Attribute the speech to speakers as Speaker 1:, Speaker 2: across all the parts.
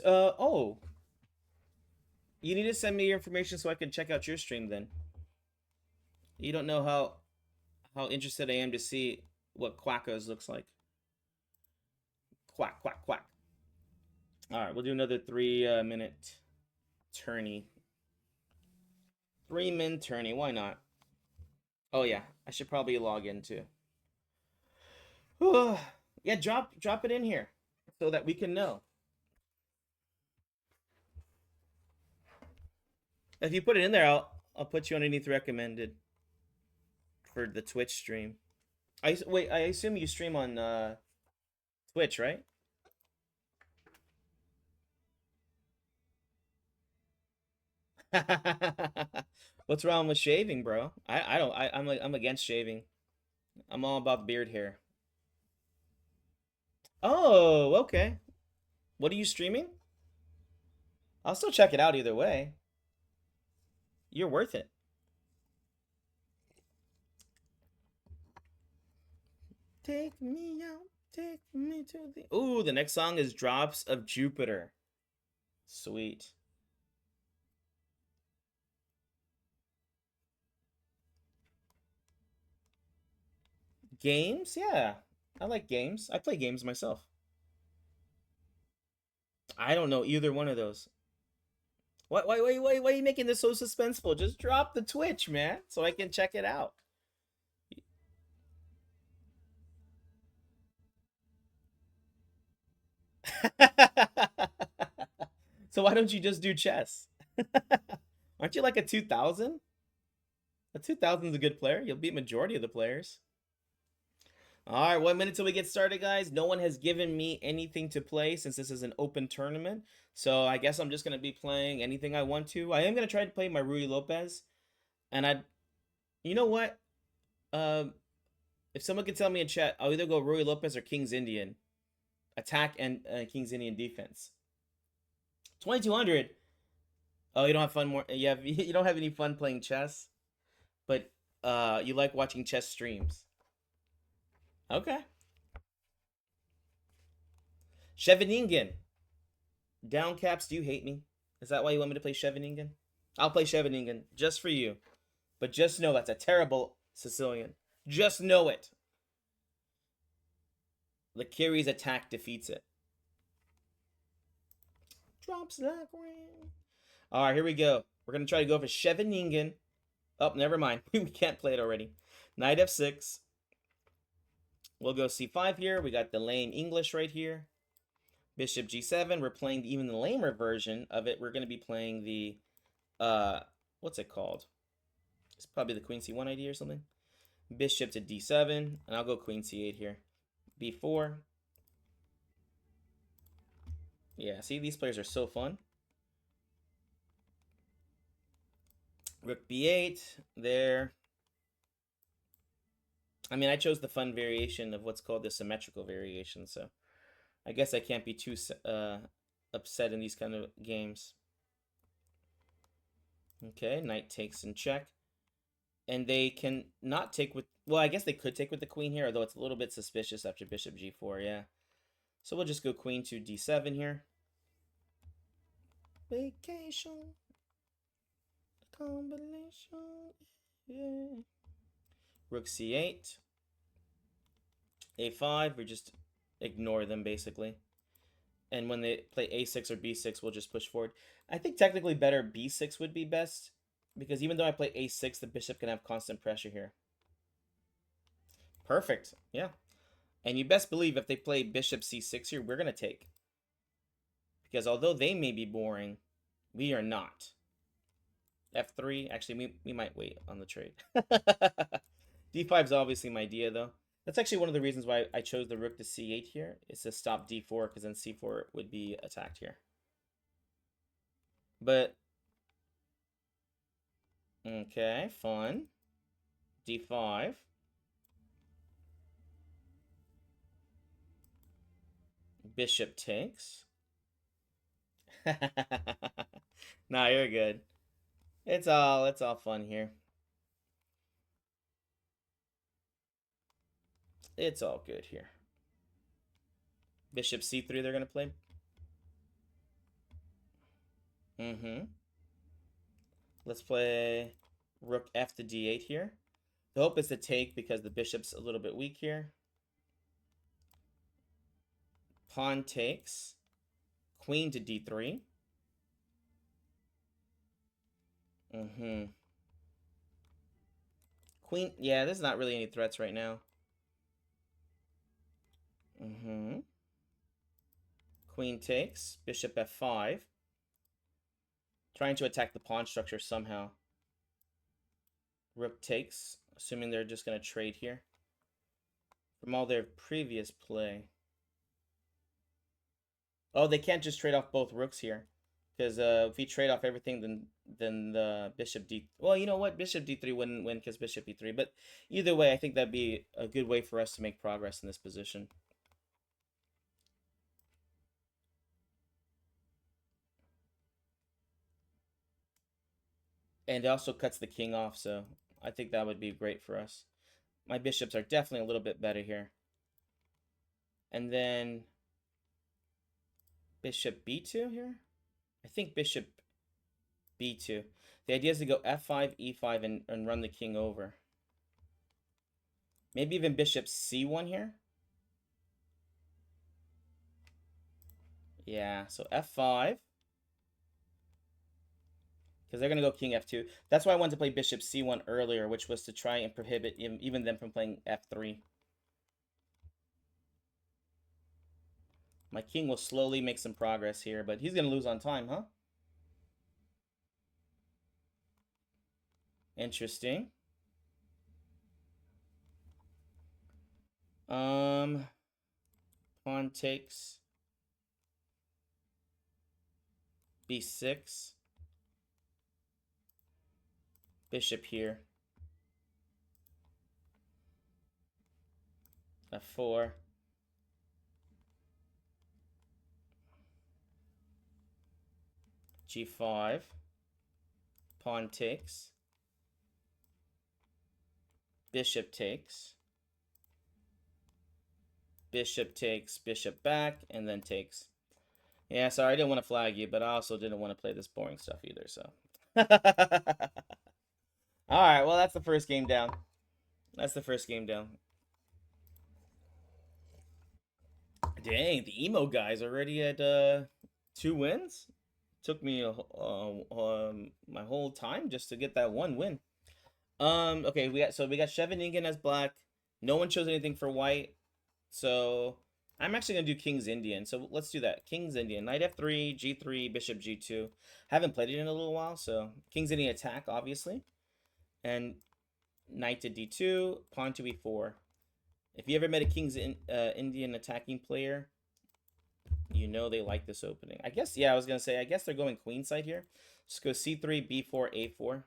Speaker 1: Oh, you need to send me your information so I can check out your stream then. You don't know how interested I am to see what Quackos looks like. Quack, quack, quack. All right, we'll do another 3 minute tourney. 3 min tourney, why not? Oh yeah, I should probably log in too. Yeah, drop it in here so that we can know. If you put it in there, I'll put you underneath recommended for the Twitch stream. Wait, I assume you stream on Twitch, right? What's wrong with shaving, bro? I don't I'm against shaving. I'm all about beard hair. Oh, okay. What are you streaming? I'll still check it out either way. You're worth it. Take me out, take me to the. Ooh, the next song is Drops of Jupiter. Sweet. Games? Yeah. I like games. I play games myself. I don't know either one of those. Why are you making this so suspenseful? Just drop the Twitch, man, so I can check it out. So why don't you just do chess? Aren't you like a 2000? A 2000 is a good player. You'll beat majority of the players. All right, 1 minute till we get started, guys. No one has given me anything to play since this is an open tournament. So I guess I'm just going to be playing anything I want to. I am going to try to play my Rudy Lopez. And you know what? Um, if someone could tell me in chat, I'll either go Rudy Lopez or King's Indian. Attack and King's Indian defense. 2200. Oh, you don't have fun more. You don't have any fun playing chess, but you like watching chess streams. Okay. Cheveningen. Downcaps, do you hate me? Is that why you want me to play Cheveningen? I'll play Cheveningen just for you. But just know that's a terrible Sicilian. Just know it. Lakiri's attack defeats it. Drops like rain. All right, here we go. We're going to try to go for Cheveningen. Oh, never mind. We can't play it already. Knight f6. We'll go c5 here. We got the lame English right here. Bishop g7. We're playing even the lamer version of it. We're going to be playing the, what's it called? It's probably the queen c1 idea or something. Bishop to d7. And I'll go queen c8 here. b4. Yeah, see, these players are so fun. Rook b8. There. I mean, I chose the fun variation of what's called the symmetrical variation, so I guess I can't be too upset in these kind of games. Okay, knight takes in check. And they can not take with... Well, I guess they could take with the queen here, although it's a little bit suspicious after bishop g4, yeah. So we'll just go queen to d7 here. Vacation. Combination. Yeah. Rook c8. a5, we just ignore them, basically. And when they play a6 or b6, we'll just push forward. I think technically better b6 would be best, because even though I play a6, the bishop can have constant pressure here. Perfect, yeah. And you best believe if they play bishop c6 here, we're going to take. Because although they may be boring, we are not. f3, actually, we might wait on the trade. d5 is obviously my idea, though. That's actually one of the reasons why I chose the rook to c8 here, is to stop d4, because then c4 would be attacked here. But, okay, fun. d5. Bishop takes. Nah, you're good. It's all fun here. It's all good here. Bishop c3 they're going to play. Mm-hmm. Let's play rook f to d8 here. The hope is to take because the bishop's a little bit weak here. Pawn takes. Queen to d3. Mm-hmm. Queen, yeah, there's not really any threats right now. Mm-hmm. Queen takes. Bishop f5. Trying to attack the pawn structure somehow. Rook takes, assuming they're just going to trade here. From all their previous play. Oh, they can't just trade off both rooks here. Because if we trade off everything, then the bishop d... Well, you know what? Bishop d3 wouldn't win because bishop e3. But either way, I think that'd be a good way for us to make progress in this position. And it also cuts the king off, so I think that would be great for us. My bishops are definitely a little bit better here. And then bishop b2 here? I think bishop b2. The idea is to go f5, e5, and run the king over. Maybe even bishop c1 here? Yeah, so f5. Because they're going to go king f2. That's why I wanted to play bishop c1 earlier, which was to try and prohibit even them from playing f3. My king will slowly make some progress here, but he's going to lose on time, huh? Interesting. Pawn takes b6. Bishop here. f4. g5. Pawn takes. Bishop takes. Bishop takes, bishop back, and then takes. Yeah, sorry, I didn't want to flag you, but I also didn't want to play this boring stuff either, so. Alright, well, that's the first game down. That's the first game down. Dang, the emo guy's already at 2 wins? Took me my whole time just to get that 1 win. Okay, we got Shevaningan as black. No one chose anything for white. So I'm actually gonna do King's Indian. So let's do that. King's Indian. Knight f3, g3, bishop g2. Haven't played it in a little while, so King's Indian attack, obviously. And knight to d2, pawn to e4. If you ever met a King's Indian attacking player, you know they like this opening. I guess, yeah, I was gonna say, I guess they're going queenside here. Let's go c3, b4, a4.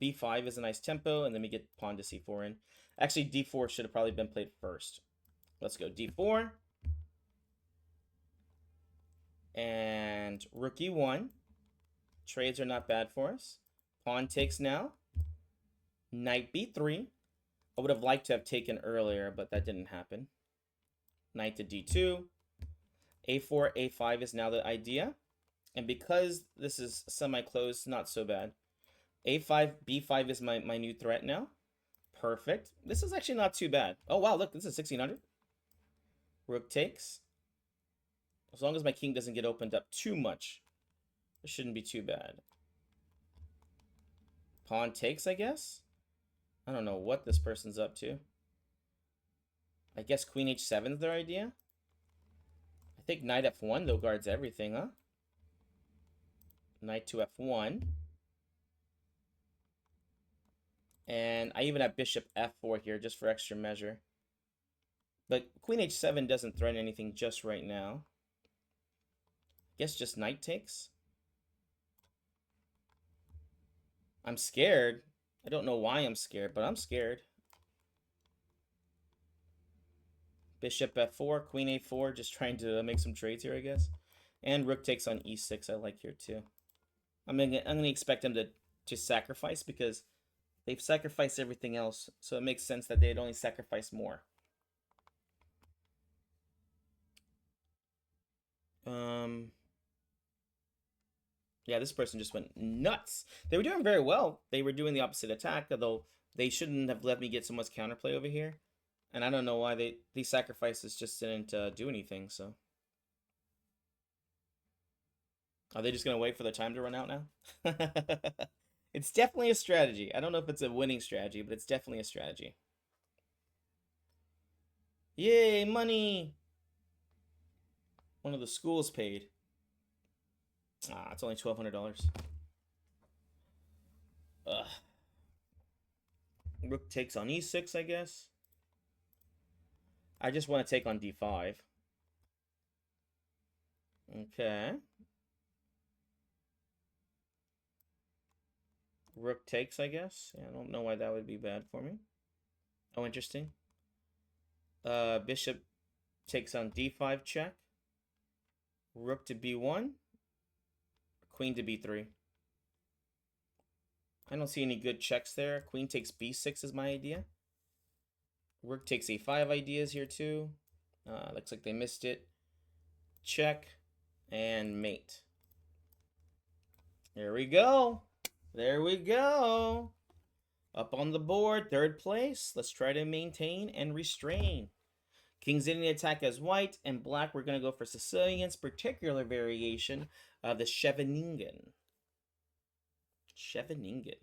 Speaker 1: b5 is a nice tempo, and then we get pawn to c4 in. Actually, d4 should have probably been played first. Let's go d4. And rook e1. Trades are not bad for us. Pawn takes now. Knight b3. I would have liked to have taken earlier, but that didn't happen. Knight to d2. a4, a5 is now the idea. And because this is semi-closed, not so bad. a5, b5 is my new threat now. Perfect. This is actually not too bad. Oh, wow, look, this is 1600. Rook takes. As long as my king doesn't get opened up too much, it shouldn't be too bad. Pawn takes, I guess? I don't know what this person's up to. I guess queen h7 is their idea? I think knight f1, though, guards everything, huh? Knight to f1. And I even have bishop f4 here just for extra measure. But queen h7 doesn't threaten anything just right now. Guess just knight takes. I'm scared. I don't know why I'm scared, but I'm scared. Bishop f4, queen a4, just trying to make some trades here, I guess. And rook takes on e6, I like here too. I'm gonna expect them to sacrifice because they've sacrificed everything else, so it makes sense that they'd only sacrifice more. Yeah, this person just went nuts. They were doing very well. They were doing the opposite attack, although they shouldn't have let me get so much counterplay over here. And I don't know why these sacrifices just didn't do anything, so. Are they just going to wait for the time to run out now? It's definitely a strategy. I don't know if it's a winning strategy, but it's definitely a strategy. Yay, money! One of the schools paid. Ah, it's only $1,200. Ugh. Rook takes on e6, I guess. I just want to take on d5. Okay. Rook takes, I guess. Yeah, I don't know why that would be bad for me. Oh, interesting. Bishop takes on d5 check. Rook to b1. Queen to b3. I don't see any good checks there. Queen takes b6 is my idea. Rook takes a5 ideas here too. Looks like they missed it. Check and mate. There we go. There we go. Up on the board, third place. Let's try to maintain and restrain. King's Indian attack as white, and black we're going to go for Sicilian's particular variation of the Scheveningen. Scheveningen.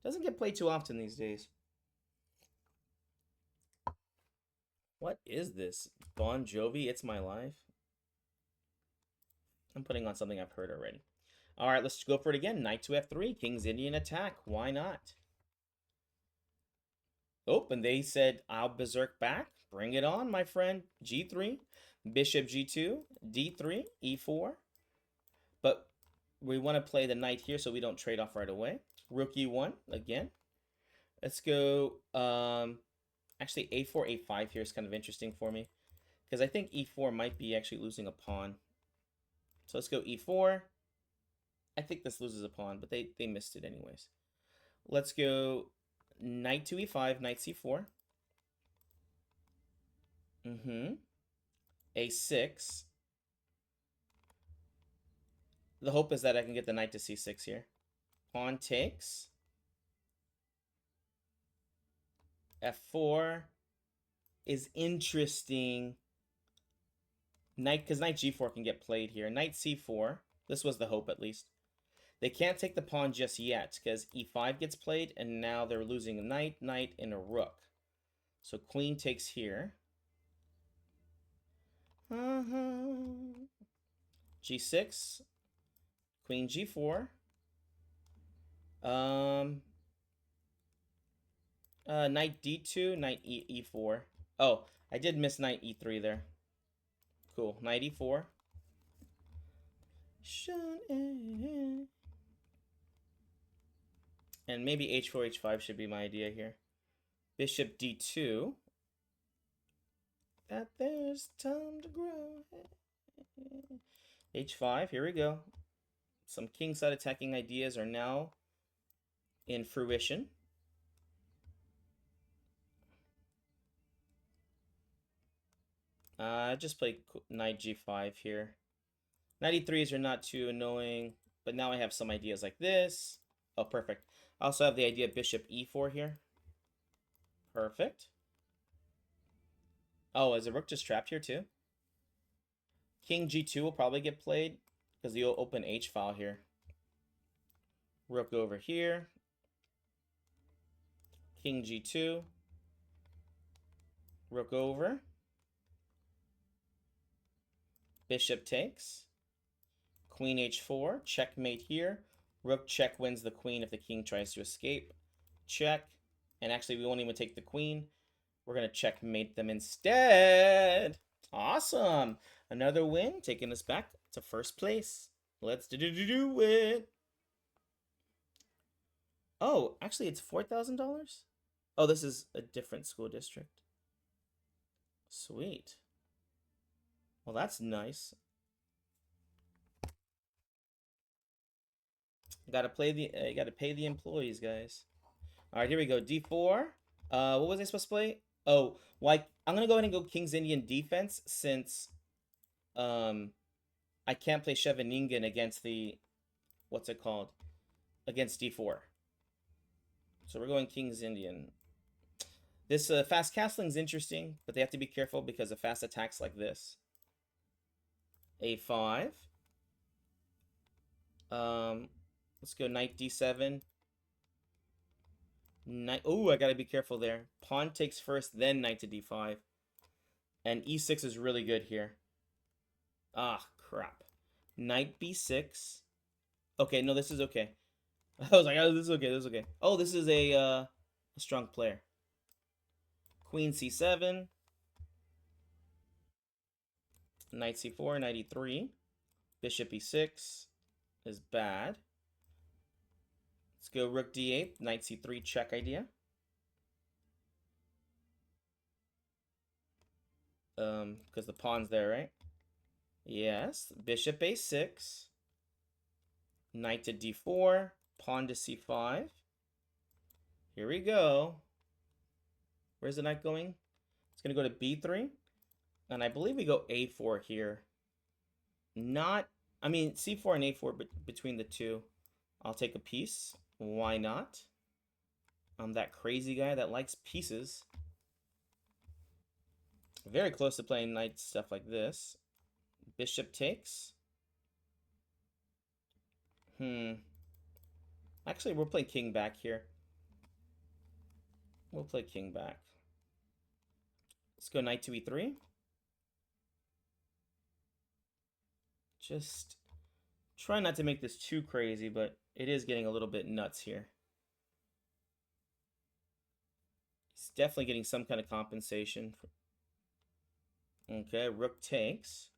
Speaker 1: Doesn't get played too often these days. What is this? Bon Jovi, It's My Life? I'm putting on something I've heard already. All right, let's go for it again. Knight to f3, King's Indian attack. Why not? Oh, and they said, I'll berserk back. Bring it on, my friend. g3, bishop g2, d3, e4. But we want to play the knight here so we don't trade off right away. Rook e1 again. Let's go, actually a4, a5 here is kind of interesting for me. Because I think e4 might be actually losing a pawn. So let's go e4. I think this loses a pawn, but they missed it anyways. Let's go knight to e5, knight c4. A6. The hope is that I can get the knight to c6 here. Pawn takes. F4 is interesting. Knight, because knight g4 can get played here. Knight c4. This was the hope, at least. They can't take the pawn just yet, because e5 gets played, and now they're losing a knight, knight, and a rook. So queen takes here. G6. Queen g4. Knight d2, knight e4. Oh, I did miss knight e3 there. Cool. Knight e4. And maybe h4, h5 should be my idea here. Bishop d2. That there's time to grow. h5, here we go. Some kingside attacking ideas are now in fruition. Just play knight g5 here. Knight e3s are not too annoying, but now I have some ideas like this. Oh, perfect. I also have the idea of bishop e4 here. Perfect. Oh, is the rook just trapped here too? King g2 will probably get played because you'll open h file here. Rook over here. King g2. Rook over. Bishop takes. Queen h4. Checkmate here. Rook check wins the queen if the king tries to escape. Check. And actually, we won't even take the queen. We're going to checkmate them instead. Awesome. Another win, taking us back to first place. Let's do it. Oh, actually, it's $4,000? Oh, this is a different school district. Sweet. Well, that's nice. Gotta pay the employees, guys. All right, here we go. D4. What was I supposed to play? Oh, like I'm gonna go ahead and go King's Indian Defense since I can't play Scheveningen against the what's it called? Against d4. So we're going King's Indian. This fast castling is interesting, but they have to be careful because of fast attacks like this. A5. Let's go knight d7. Knight. Oh, I gotta be careful there. Pawn takes first, then knight to d5. And e6 is really good here. Ah, crap. Knight b6. Okay, no, this is okay. I was like, oh, this is okay, this is okay. Oh, this is a strong player. Queen c7. Knight c4, knight e3. Bishop e6 is bad. Let's go rook d8, knight c3 check idea. Because the pawn's there, right? Yes. Bishop a6. Knight to d4. Pawn to c5. Here we go. Where's the knight going? It's going to go to b3. And I believe we go a4 here. Not, I mean, c4 and a4 between the two. I'll take a piece. Why not? I'm that crazy guy that likes pieces. Very close to playing knight stuff like this. Bishop takes. Actually, we'll play king back here. We'll play king back. Let's go knight to e3. Just try not to make this too crazy, but it is getting a little bit nuts here. He's definitely getting some kind of compensation. Okay, rook takes.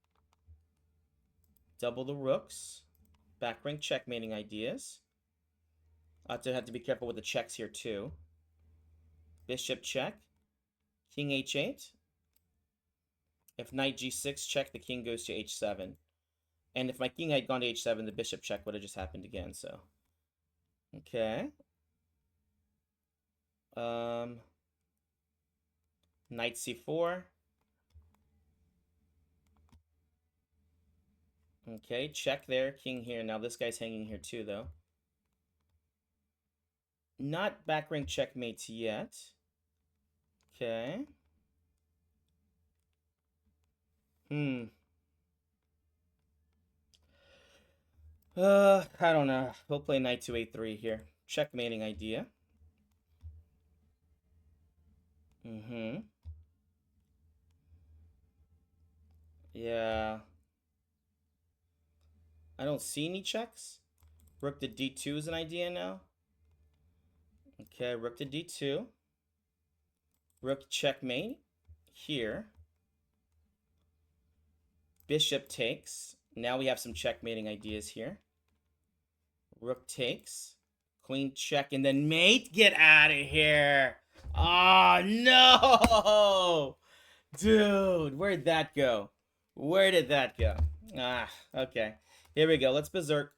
Speaker 1: Double the rooks. Back rank checkmating ideas. I have to be careful with the checks here too. Bishop check. King h8. If knight g6 check, the king goes to h7. And if my king had gone to h7, the bishop check would have just happened again, so. Okay. Knight c4. Okay, check there, king here. Now this guy's hanging here too, though. Not back rank checkmates yet. Okay. I don't know. We'll play knight to a3 here. Checkmating idea. Yeah. I don't see any checks. Rook to d2 is an idea now. Okay, rook to d2. Rook checkmate here. Bishop takes. Now we have some checkmating ideas here. Rook takes. Queen check and then mate. Get out of here. Oh, no. Dude, where'd that go? Where did that go? Ah, okay. Here we go. Let's berserk.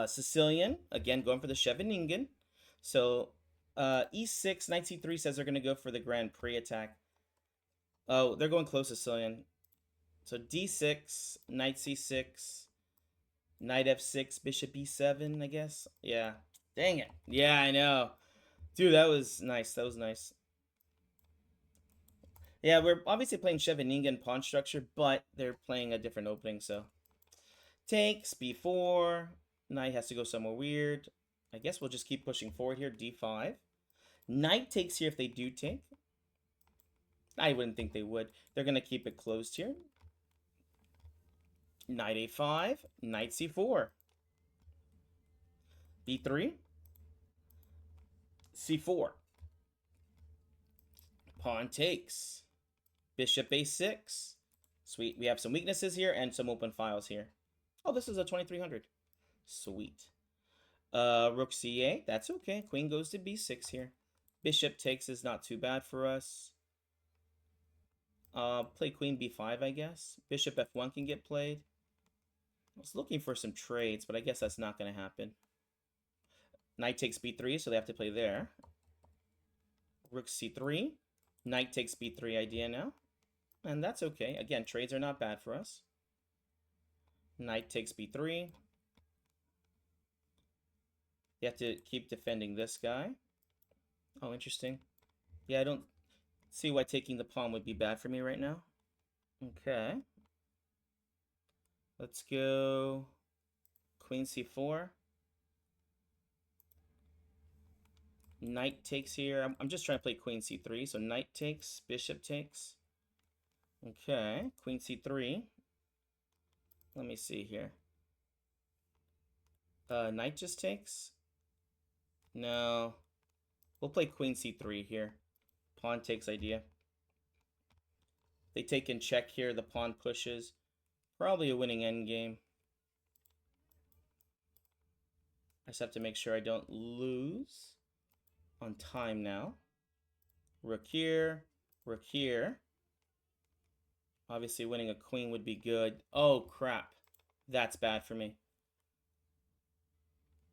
Speaker 1: Sicilian. Again, going for the Scheveningen. So, e6, knight c3 says they're going to go for the Grand Prix attack. Oh, they're going close Sicilian. So, d6, knight c6, knight f6, bishop e7, I guess. Yeah. Dang it. Yeah, I know. Dude, that was nice. That was nice. Yeah, we're obviously playing Scheveningen pawn structure, but they're playing a different opening, so. Takes, b4. Knight has to go somewhere weird. I guess we'll just keep pushing forward here, d5. Knight takes here if they do take. I wouldn't think they would. They're going to keep it closed here. Knight a5. Knight c4. b3. c4. Pawn takes. Bishop a6. Sweet. We have some weaknesses here and some open files here. Oh, this is a 2300. Sweet. Rook c8. That's okay. Queen goes to b6 here. Bishop takes is not too bad for us. Play queen b5, I guess. Bishop f1 can get played. I was looking for some trades, but I guess that's not going to happen. Knight takes b3, so they have to play there. Rook c3. Knight takes b3 idea now. And that's okay. Again, trades are not bad for us. Knight takes b3. You have to keep defending this guy. Oh, interesting. Yeah, I don't see why taking the pawn would be bad for me right now. Okay. Let's go queen c4. Knight takes here. I'm just trying to play queen c3. So knight takes, bishop takes. Okay, queen c3. Let me see here. Knight just takes. No. We'll play queen c3 here. Pawn takes idea. They take in check here. The pawn pushes. Probably a winning endgame. I just have to make sure I don't lose on time now. Rook here. Rook here. Obviously, winning a queen would be good. Oh, crap. That's bad for me.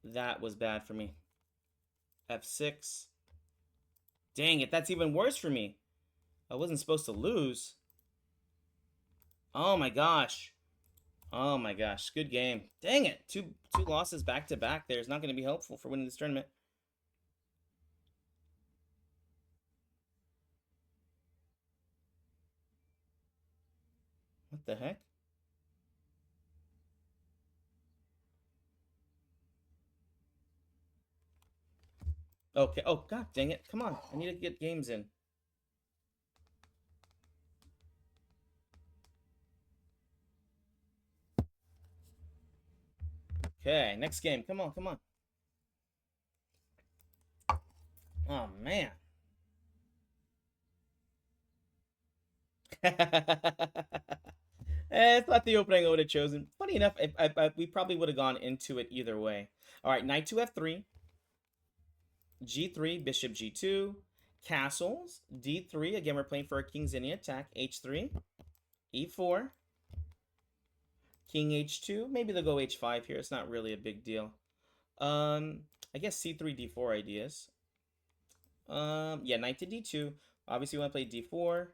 Speaker 1: That was bad for me. f6. Dang it, that's even worse for me. I wasn't supposed to lose. Oh my gosh. Oh my gosh, good game. Dang it, two losses back to back there is not going to be helpful for winning this tournament. What the heck? Okay, oh god dang it, come on. I need to get games in. Okay, next game. Come on, come on. Oh, man. It's not the opening I would have chosen. Funny enough, we probably would have gone into it either way. All right, knight to f3. G3, bishop g2. Castles, d3. Again, we're playing for a king's any attack. h3. e4. King h2. Maybe they'll go h5 here. It's not really a big deal. I guess c3, d4 ideas. Yeah, knight to d2. Obviously, we want to play d4.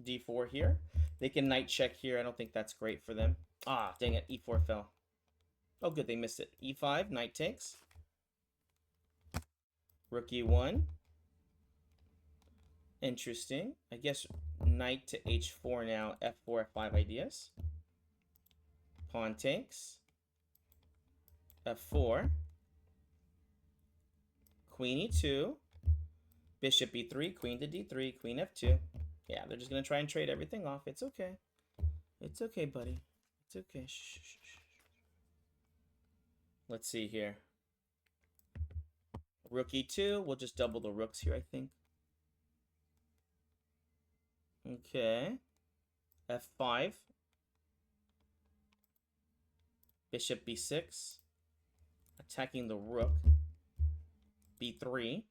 Speaker 1: d4 here. They can knight check here. I don't think that's great for them. Ah, dang it. e4 fell. Oh, good. They missed it. e5, knight takes. Rook e1. Interesting. I guess knight to h4 now. f4, f5 ideas. Pawn takes. f4. Queen e2. Bishop e3. Queen to d3. Queen f2. Yeah, they're just going to try and trade everything off. It's okay. It's okay, buddy. It's okay. Shh, shh, shh. Let's see here. Rook e2. We'll just double the rooks here, I think. Okay. f5. Bishop b6. Attacking the rook. b3.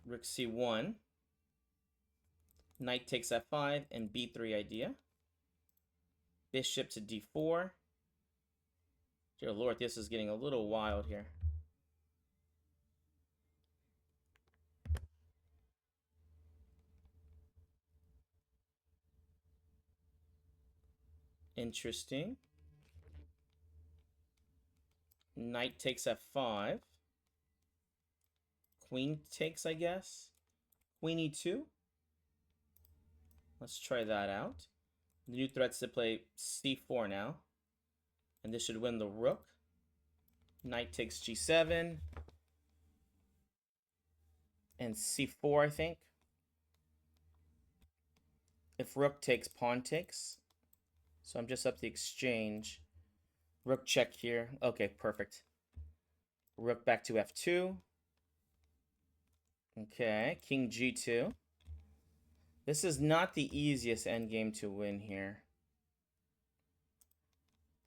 Speaker 1: Rook c1. Knight takes f5 and b3 idea. Bishop to d4. Dear Lord, this is getting a little wild here. Interesting. Knight takes f5. Queen takes, I guess. Queen e2. Let's try that out. The new threat's to play c4 now. And this should win the rook. Knight takes g7. And c4, I think. If rook takes, pawn takes. So I'm just up the exchange. Rook check here. Okay, perfect. Rook back to f2. Okay, king g2. This is not the easiest endgame to win here.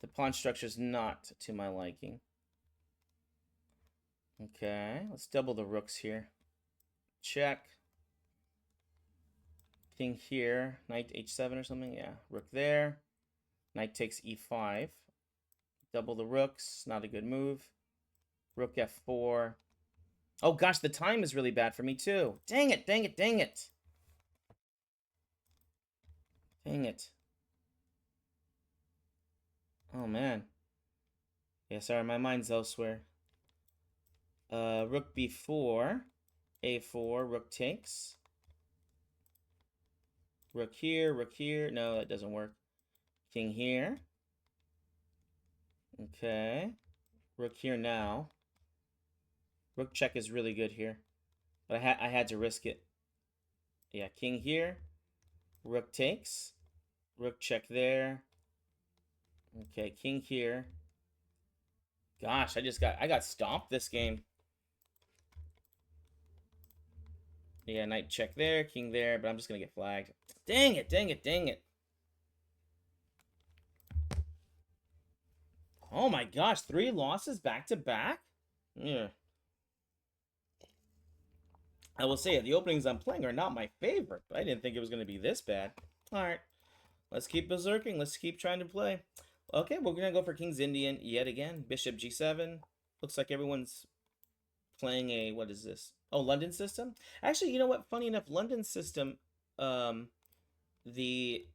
Speaker 1: The pawn structure is not to my liking. Okay, let's double the rooks here. Check. King here. Knight h7 or something. Yeah, rook there. Knight takes e5. Double the rooks. Not a good move. Rook f4. Oh gosh, the time is really bad for me too. Dang it, dang it, dang it. Dang it. Oh, man. Yeah, sorry, my mind's elsewhere. Rook b4. a4, rook takes. Rook here, rook here. No, that doesn't work. King here. Okay. Rook here now. Rook check is really good here. But I had to risk it. Yeah, king here. Rook takes. Rook check there. Okay, king here. Gosh, I got stomped this game. Yeah, knight check there, king there, but I'm just gonna get flagged. Dang it, dang it, dang it. Oh my gosh, 3 losses back to back? Yeah. I will say, the openings I'm playing are not my favorite, but I didn't think it was going to be this bad. Alright, let's keep berserking. Let's keep trying to play. Okay, we're going to go for King's Indian yet again. Bishop g7. Looks like everyone's playing a, what is this? Oh, London system? Actually, you know what? Funny enough, London system, the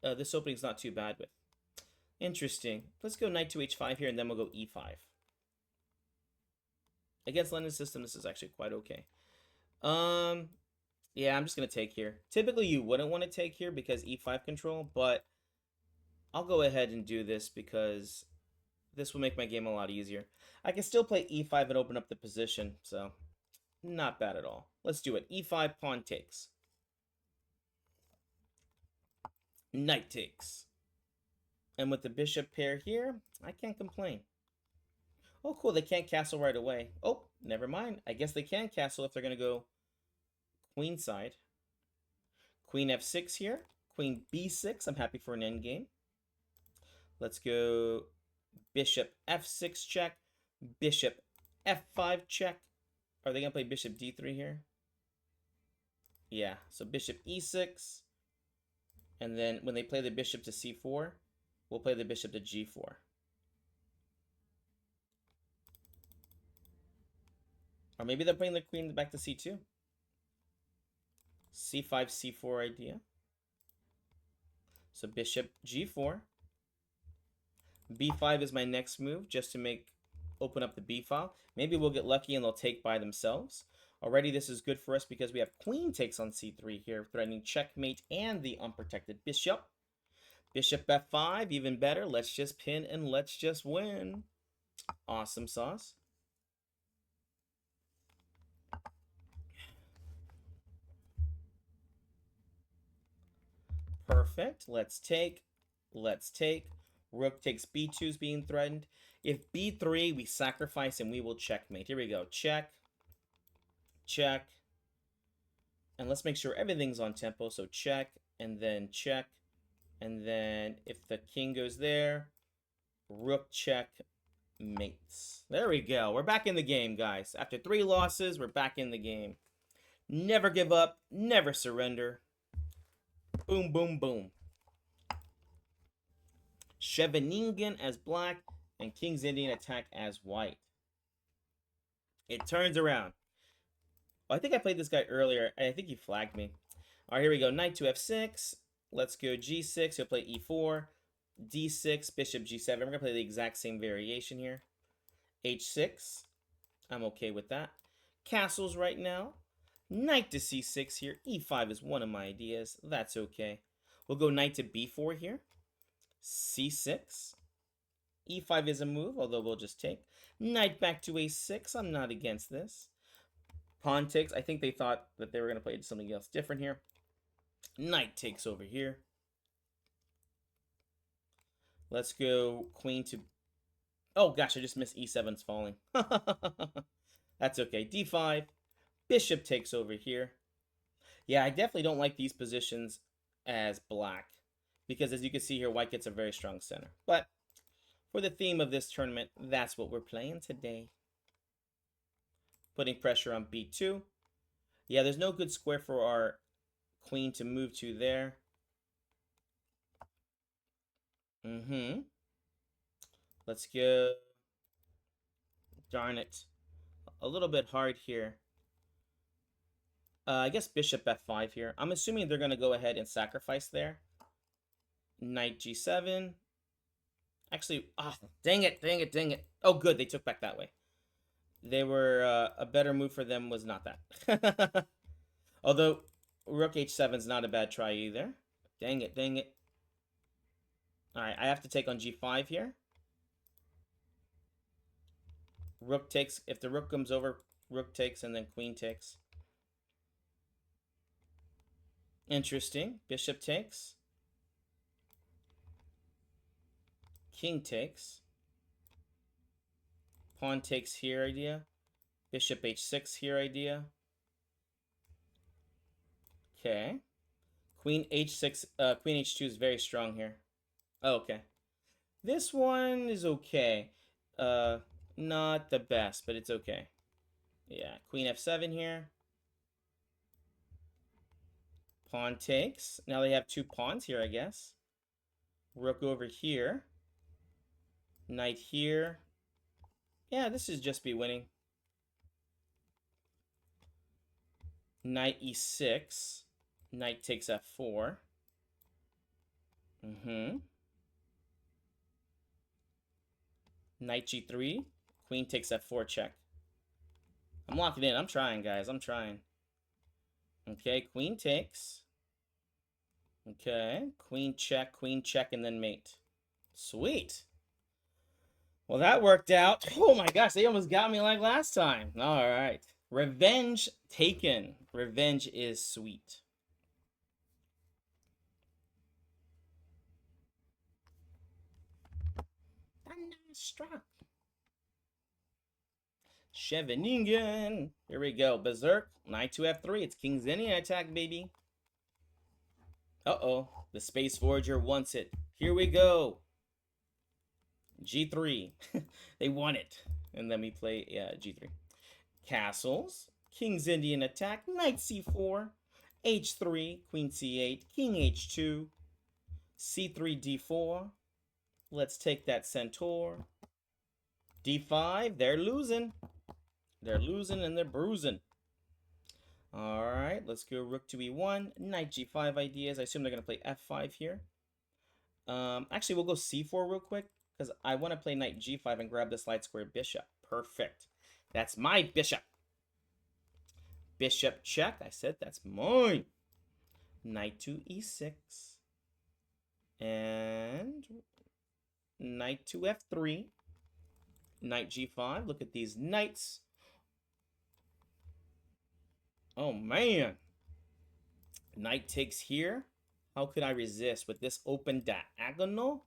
Speaker 1: this opening's not too bad with. Interesting. Let's go knight to h5 here, and then we'll go e5. Against London system, this is actually quite okay. Yeah, I'm just going to take here. Typically, you wouldn't want to take here because e5 control, but I'll go ahead and do this because this will make my game a lot easier. I can still play e5 and open up the position, so not bad at all. Let's do it. e5, pawn takes. Knight takes. And with the bishop pair here, I can't complain. Oh, cool. They can't castle right away. Oh, never mind. I guess they can castle if they're going to go queenside. Queen f6 here. Queen b6. I'm happy for an endgame. Let's go bishop f6 check. Bishop f5 check. Are they going to play bishop d3 here? Yeah, so bishop e6. And then when they play the bishop to c4, we'll play the bishop to g4. Or maybe they're playing the queen back to c2. c5, c4 idea. So bishop g4. b5 is my next move, just to open up the b file. Maybe we'll get lucky and they'll take by themselves. Already this is good for us because we have queen takes on c3 here, threatening checkmate and the unprotected bishop. Bishop f5, even better. Let's just pin and let's just win. Awesome sauce. Perfect. Let's take. Let's take. Rook takes b2 is being threatened. If b3, we sacrifice and we will checkmate. Here we go. Check. Check. And let's make sure everything's on tempo. So check and then check. And then if the king goes there, rook check mates. There we go. We're back in the game, guys. After 3 losses, we're back in the game. Never give up. Never surrender. Boom, boom, boom. Scheveningen as black and King's Indian attack as white. It turns around. Oh, I think I played this guy earlier. I think he flagged me. All right, here we go. Knight to f6. Let's go g6. He'll play e4. d6, bishop g7. We're going to play the exact same variation here. h6. I'm okay with that. Castles right now. Knight to c6 here. e5 is one of my ideas. That's okay. We'll go knight to b4 here. c6. e5 is a move, although we'll just take. Knight back to a6. I'm not against this. Pawn takes. I think they thought that they were going to play something else different here. Knight takes over here. Let's go queen to... Oh, gosh, I just missed e7's falling. That's okay. d5. Bishop takes over here. Yeah, I definitely don't like these positions as black. Because as you can see here, white gets a very strong center. But for the theme of this tournament, that's what we're playing today. Putting pressure on b2. Yeah, there's no good square for our queen to move to there. Let's go. Darn it. A little bit hard here. I guess bishop f5 here. I'm assuming they're going to go ahead and sacrifice there. Knight g7. Actually, dang it, dang it, dang it. Oh, good, they took back that way. They were, a better move for them was not that. Although, rook h7 is not a bad try either. Dang it, dang it. Alright, I have to take on g5 here. Rook takes, if the rook comes over, rook takes, and then queen takes. Interesting. Bishop takes. King takes. Pawn takes here idea. Bishop h6 here idea. Okay. Queen h6, queen h2 is very strong here. Oh, okay. This one is okay. Not the best, but it's okay. Yeah, queen f7 here. Pawn takes. Now they have two pawns here, I guess. Rook over here. Knight here. Yeah, this is just be winning. Knight e6. Knight takes f4. Knight g3. Queen takes f4 check. I'm locking in. I'm trying, guys. I'm trying. Okay, queen takes. Okay, queen check, and then mate. Sweet. Well, that worked out. Oh my gosh, they almost got me like last time. All right. Revenge taken. Revenge is sweet. Thunderstruck. Scheveningen. Here we go. Berserk. Knight to f3. It's King's Indian attack, baby. Uh-oh. The Space Voyager wants it. Here we go. G3. They want it. And then we play G3. Castles. King's Indian attack. Knight c4. H3. Queen c8. King h2. C3 d4. Let's take that centaur. D5. They're losing. They're losing and they're bruising. Alright, let's go rook to e1. Knight g5 ideas. I assume they're going to play f5 here. Actually, we'll go c4 real quick, because I want to play knight g5 and grab this light square bishop. Perfect. That's my bishop. Bishop check. I said that's mine. Knight to e6. And knight to f3. Knight g5. Look at these knights. Oh, man. Knight takes here. How could I resist with this open diagonal?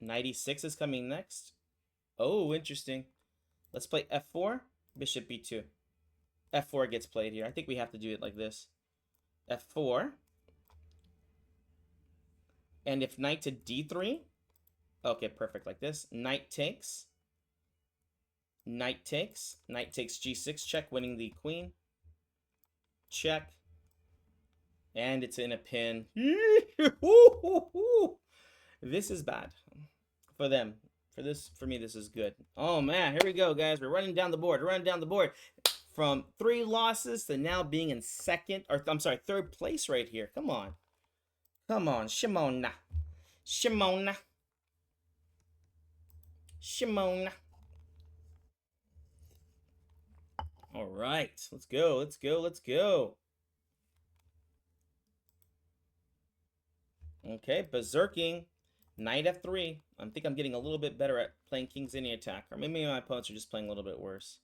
Speaker 1: Knight e6 is coming next. Oh, interesting. Let's play f4. Bishop b2. f4 gets played here. I think we have to do it like this. f4. And if knight to d3. Okay, perfect. Like this. Knight takes. Knight takes. Knight takes g6 check, winning the queen. Check. And it's in a pin. This is bad for them. For me, this is good. Oh man, here we go, guys. We're running down the board. We're running down the board from 3 losses to now being in second, or I'm sorry, 3rd place right here. Come on, come on, Shimona, Shimona, Shimona. All right, let's go, let's go, let's go. Okay, berserking. Knight f3. I think I'm getting a little bit better at playing King's Indian attack. Or maybe my opponents are just playing a little bit worse.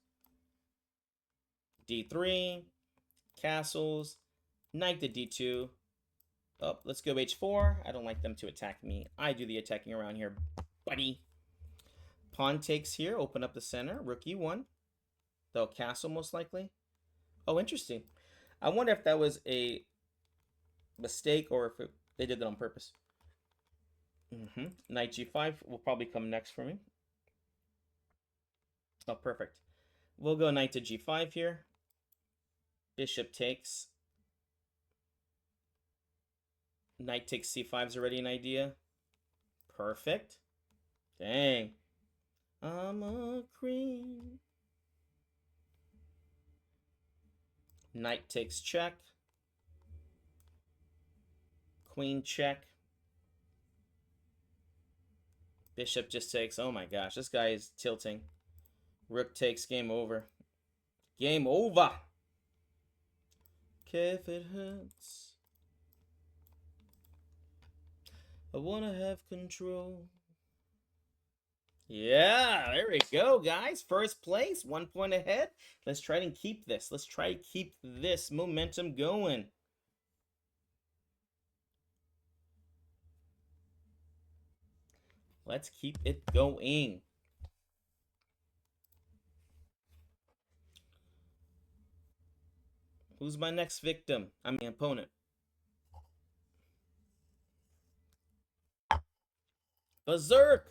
Speaker 1: D3. Castles. Knight to d2. Oh, let's go h4. I don't like them to attack me. I do the attacking around here, buddy. Pawn takes here. Open up the center. Rook e1. They'll castle most likely. Oh, interesting. I wonder if that was a mistake or if they did that on purpose. Knight g5 will probably come next for me. Oh, perfect. We'll go knight to g5 here. Bishop takes. Knight takes c5 is already an idea. Perfect. Dang. I'm a queen. Knight takes check. Queen check. Bishop just takes. Oh my gosh, this guy is tilting. Rook takes. Game over. Game over. Okay, if it hurts, I wanna have control. Yeah, there we go, guys. First place, 1 point ahead. Let's try and keep this. Let's try to keep this momentum going. Let's keep it going. Who's my next victim? I'm the opponent. Berserk!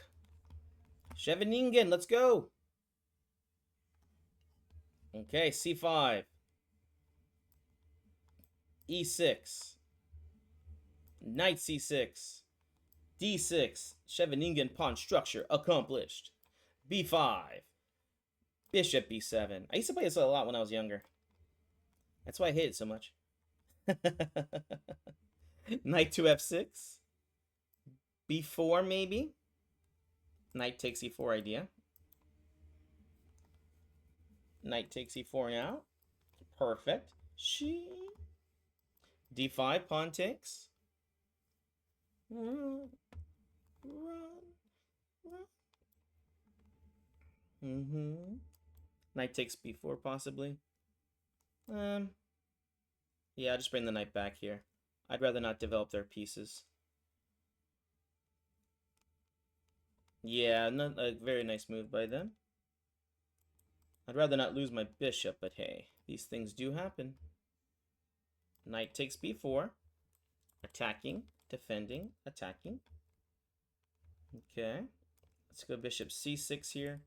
Speaker 1: Scheveningen, let's go. Okay, c5. e6. Knight c6. d6. Scheveningen pawn structure accomplished. b5. Bishop b7. I used to play this a lot when I was younger. That's why I hate it so much. Knight to f6. b4 maybe. Knight takes e4 idea. Knight takes e4 now. Perfect. d5 pawn takes. Run. Knight takes b4 possibly. Yeah, I'll just bring the knight back here. I'd rather not develop their pieces. Yeah, not a very nice move by them. I'd rather not lose my bishop, but hey, these things do happen. Knight takes b4. Attacking, defending, attacking. Okay. Let's go bishop c6 here.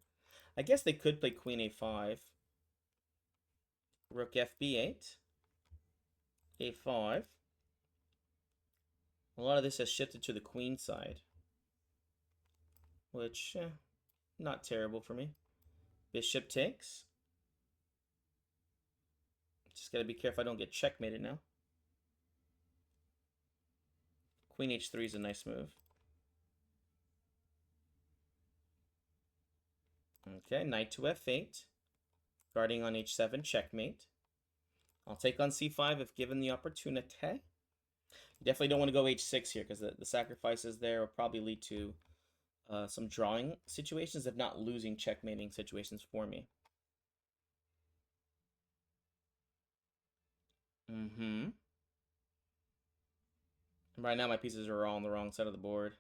Speaker 1: I guess they could play queen a5. Rook fb8. a5. A lot of this has shifted to the queen side, which, not terrible for me. Bishop takes. Just gotta be careful I don't get checkmated now. Queen h3 is a nice move. Okay, knight to f8. Guarding on h7, checkmate. I'll take on c5 if given the opportunity. Definitely don't want to go h6 here because the sacrifices there will probably lead to some drawing situations, if not losing checkmating situations for me. Right now my pieces are all on the wrong side of the board.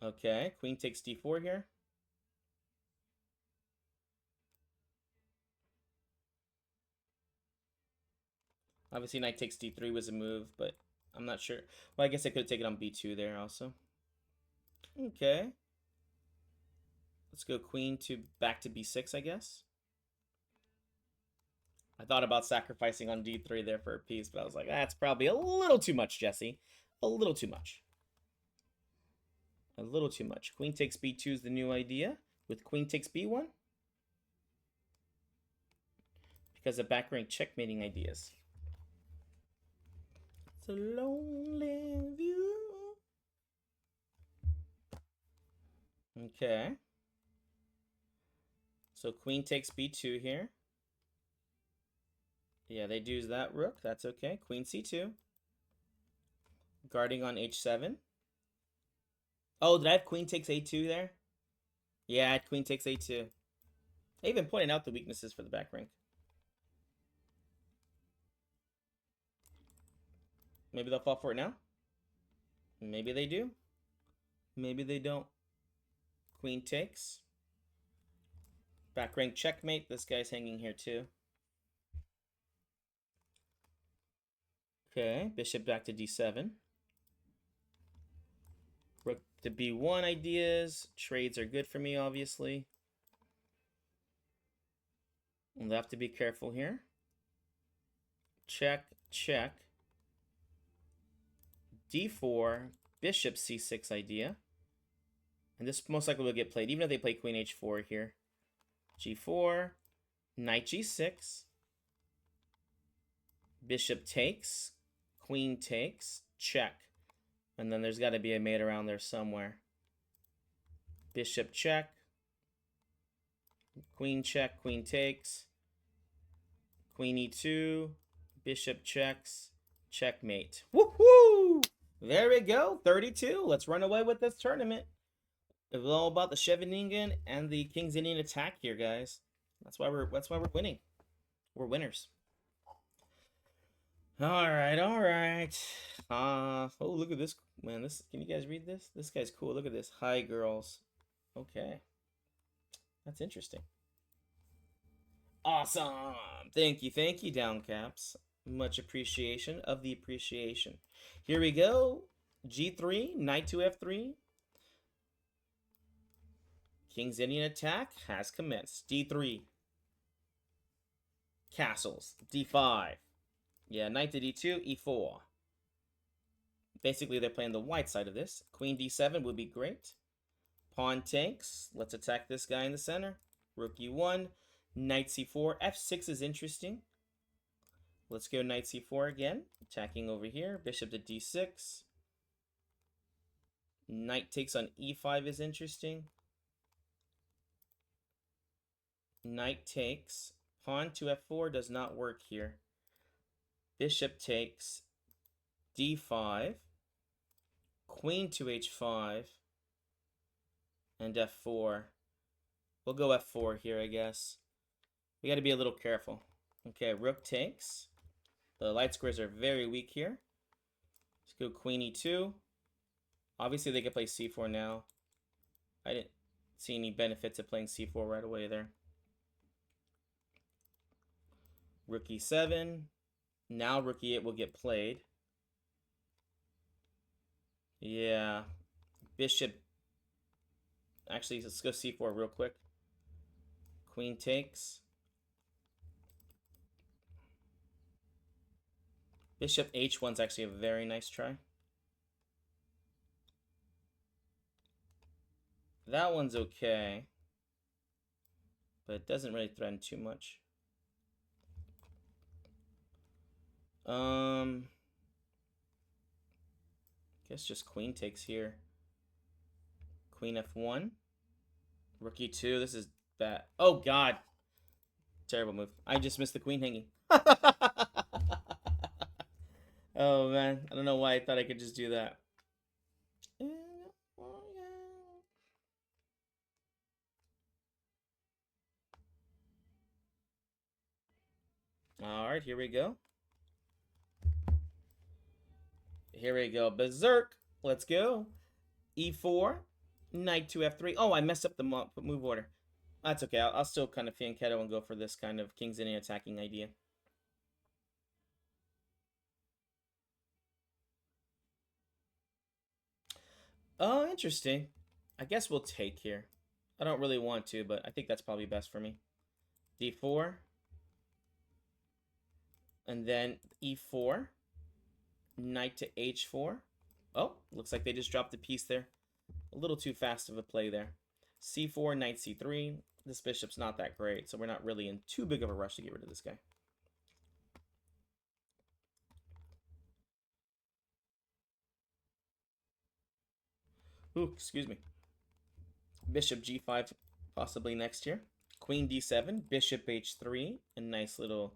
Speaker 1: Okay, queen takes d4 here. Obviously knight takes d3 was a move, but I'm not sure. Well, I guess I could have taken on b2 there also. Okay. Let's go queen to back to b6, I guess. I thought about sacrificing on d3 there for a piece, but I was like, that's probably a little too much, Jesse. A little too much. A little too much. Queen takes b2 is the new idea, with queen takes b1. Because of back rank checkmating ideas. It's a lonely view. Okay. So queen takes b2 here. Yeah, they do that rook. That's okay. Queen c2. Guarding on h7. Oh, did I have queen takes a2 there? Yeah, I had queen takes a2. I even pointed out the weaknesses for the back rank. Maybe they'll fall for it now. Maybe they do. Maybe they don't. Queen takes. Back rank checkmate. This guy's hanging here too. Okay, bishop back to d7. Rook to b1 ideas. Trades are good for me, obviously. We'll have to be careful here. Check, check. d4, bishop c6 idea. And this most likely will get played, even if they play queen h4 here. g4, knight g6. Bishop takes, queen takes, check. And then there's got to be a mate around there somewhere. Bishop check. Queen check, queen takes. Queen e2. Bishop checks. Checkmate. Woohoo! There we go. 32. Let's run away with this tournament. It's all about the Scheveningen and the King's Indian attack here, guys. That's why we're winning. We're winners. All right, all right. Oh, look at this, man. This, can you guys read this? This guy's cool. Look at this. Hi, girls. Okay, that's interesting. Awesome. Thank you, Downcaps. Much appreciation of the appreciation. Here we go. G3, knight to F3. King's Indian attack has commenced. D3. Castles. D5. Yeah, knight to D2, E4. Basically, they're playing the white side of this. Queen D7 would be great. Pawn takes. Let's attack this guy in the center. Rook E1. Knight C4. F6 is interesting. Let's go knight C4 again. Attacking over here. Bishop to D6. Knight takes on E5 is interesting. Knight takes. Pawn to F4 does not work here. Bishop takes. D5. Queen to H5. And F4. We'll go F4 here, I guess. We got to be a little careful. Okay, rook takes. The light squares are very weak here. Let's go Queen E2. Obviously, they can play C4 now. I didn't see any benefit to playing C4 right away there. Rook E7. Now Rook E8 will get played. Yeah. Bishop. Actually, let's go C4 real quick. Queen takes. Bishop H1's actually a very nice try. That one's okay. But it doesn't really threaten too much. Guess just queen takes here. Queen F1. Rook E2. This is bad. Oh, God. Terrible move. I just missed the queen hanging. Oh, man. I don't know why I thought I could just do that. All right, here we go. Here we go. Berserk. Let's go. E4. Knight to F3. Oh, I messed up the move order. That's okay. I'll still kind of fianchetto and go for this kind of King's Indian attacking idea. Oh, interesting. I guess we'll take here. I don't really want to, but I think that's probably best for me. D4. And then E4. Knight to H4. Oh, looks like they just dropped the piece there. A little too fast of a play there. C4, Knight C3. This bishop's not that great, so we're not really in too big of a rush to get rid of this guy. Ooh, excuse me. Bishop G5 possibly next here. Queen D7, Bishop H3. A nice little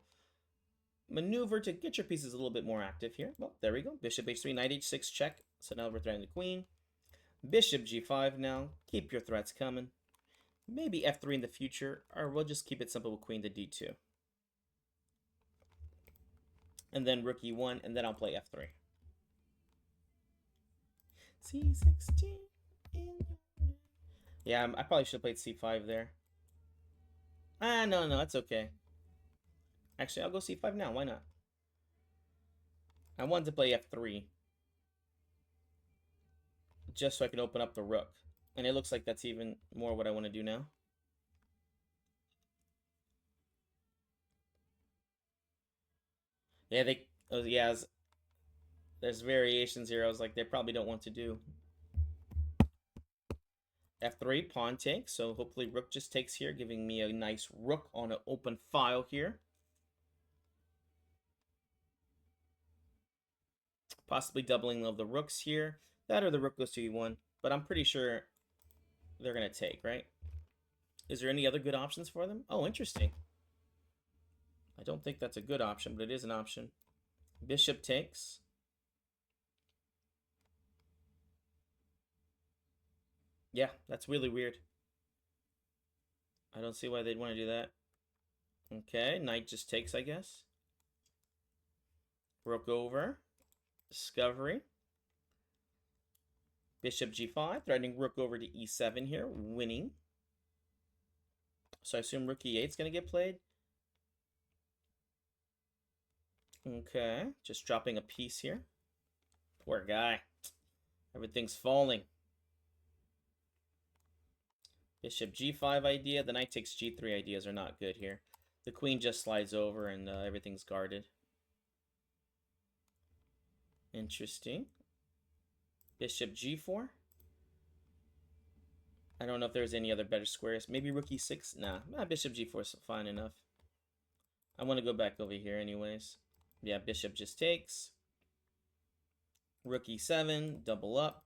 Speaker 1: maneuver to get your pieces a little bit more active here. Well, there we go. Bishop H3, Knight H6 check. So now we're threatening the queen. Bishop G5 now. Keep your threats coming. Maybe F3 in the future, or we'll just keep it simple with Queen to D2. And then Rook E1, and then I'll play F3. C16. Yeah, I probably should have played C5 there. No, that's okay. Actually, I'll go C5 now. Why not? I wanted to play F3. Just so I can open up the rook. And it looks like that's even more what I want to do now. Yeah, there's variations here. I was like, they probably don't want to do. F3, pawn takes. So hopefully rook just takes here, giving me a nice rook on an open file here. Possibly doubling of the rooks here. That or the rook goes to E1. But I'm pretty sure they're going to take, right? Is there any other good options for them? Oh, interesting. I don't think that's a good option, but it is an option. Bishop takes. Yeah, that's really weird. I don't see why they'd want to do that. Okay, knight just takes, I guess. Rook over. Discovery. Bishop g5, threatening rook over to e7 here, winning. So I assume rook e8 is going to get played. Okay, just dropping a piece here. Poor guy. Everything's falling. Bishop g5 idea. The knight takes g3 ideas are not good here. The queen just slides over and everything's guarded. Interesting. Bishop g4. I don't know if there's any other better squares. Maybe rook e6? Nah, bishop g4 is fine enough. I want to go back over here anyways. Yeah, bishop just takes. Rook e7, double up.